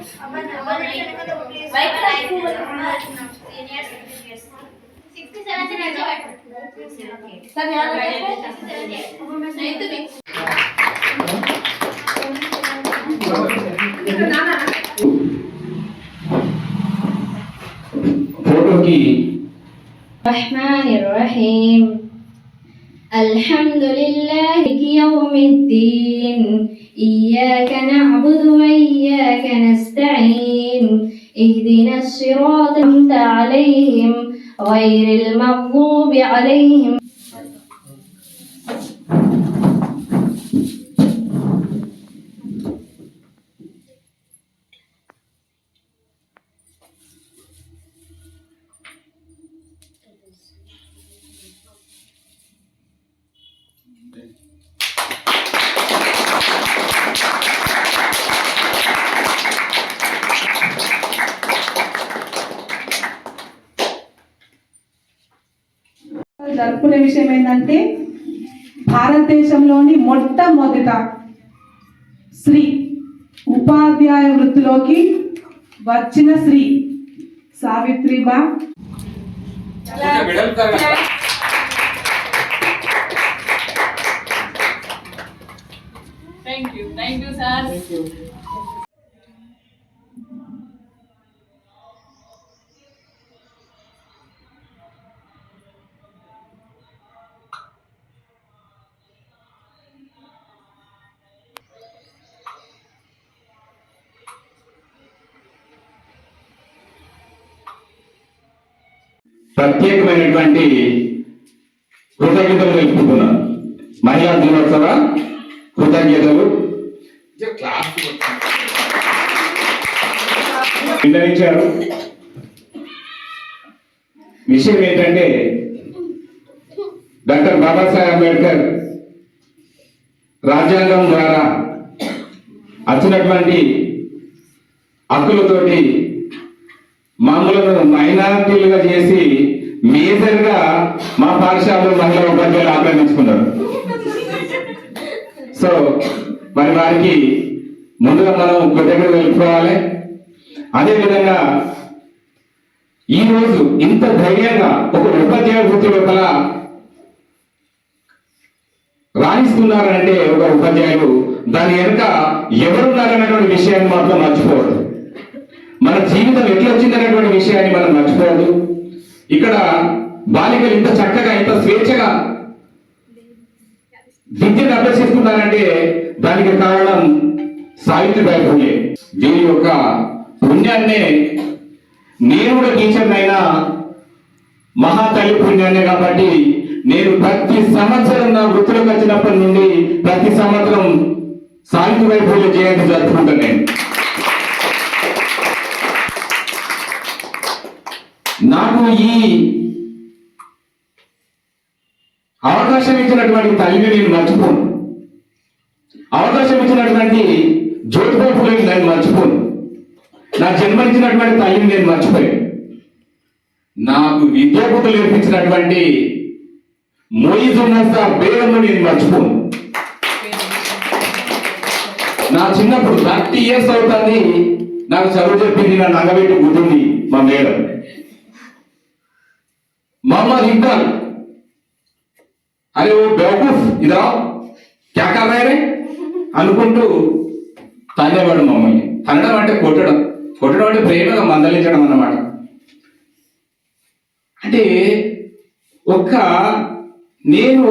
Bismillahirrahmanirrahim. Alhamdulillah yawmiddin. Iyyaka na'budu wa iyyaka nasta'in. Ihdinas siratal mustaqim. Ghairil maghdubi 'alaihim. జరుపుకునే విషయం ఏంటంటే భారతదేశంలోని మొట్టమొదట స్త్రీ ఉపాధ్యాయ వృత్తిలోకి వచ్చిన స్త్రీ సావిత్రిబా. Thank you sir. ప్రత్యేకమైనటువంటి కృతజ్ఞతలు తెలుపుకుంటున్నాను. మహిళా దినోత్సవ కృతజ్ఞతలు నిర్ణయించారు. విషయం ఏంటంటే డాక్టర్ బాబాసాహెబ్ అంబేద్కర్ రాజ్యాంగం ద్వారా వచ్చినటువంటి హక్కులతోటి మామూలుగా మైనారిటీలుగా చేసి మేజర్ గా మా పాఠశాలలో మహిళా ఉపాధ్యాయులు ఆక్రమించుకున్నారు. సో మరి వారికి ముందుగా మనం కృతజ్ఞతలు తెలుపుకోవాలి. అదేవిధంగా ఈరోజు ఇంత ధైర్యంగా ఒక ఉపాధ్యాయ వృత్తి లోపల రాణిస్తున్నారంటే ఒక ఉపాధ్యాయులు దాని వెనుక ఎవరున్నారనేటువంటి విషయాన్ని మాత్రం మర్చిపోవద్దు. మన జీవితం ఎట్లా వచ్చిందనేటువంటి విషయాన్ని మనం మర్చిపోవద్దు. ఇక్కడ బాలికలు ఇంత చక్కగా ఇంత స్వేచ్ఛగా విద్యను అభ్యసిస్తున్నారంటే దానికి కారణం సావిత్రిబాయి ఫులే. దీని యొక్క పుణ్యాన్నే నేను కూడా టీచర్ అయినా మహాతల్లి పుణ్యాన్నే. కాబట్టి నేను ప్రతి సంవత్సరం నా వృత్తిలోకి వచ్చినప్పటి నుండి ప్రతి సంవత్సరం సావిత్రిబాయి ఫులే జయంతి జరుపుకుంటాను. నేను నాకు ఈ అవకాశం ఇచ్చినటువంటి తల్లిని నేను మర్చిపోను. అవకాశం ఇచ్చినటువంటి జ్యోతిబా ఫులేని నేను మర్చిపోను. నా జన్మనిచ్చినటువంటి తల్లిని నేను మర్చిపోయాను. నాకు విద్యాబుద్ధులు నేర్పించినటువంటి మొయిజున్నసా బేగంను నేను మర్చిపోను. నా చిన్నప్పుడు 30 years అవుతుంది నాకు చదువు చెప్పింది నా నగబెట్టి గుర్తుంది మా మేడం मोहम्मद इकबाल. अरे वो बेवकूफ इधर आओ क्या कर रहे रे అనుకుంటూ తనేవాడు మమ్మల్ని. తనడం అంటే కొట్టడం, కొట్టడం అంటే ప్రేమగా మందలించడం అన్నమాట. అంటే నేను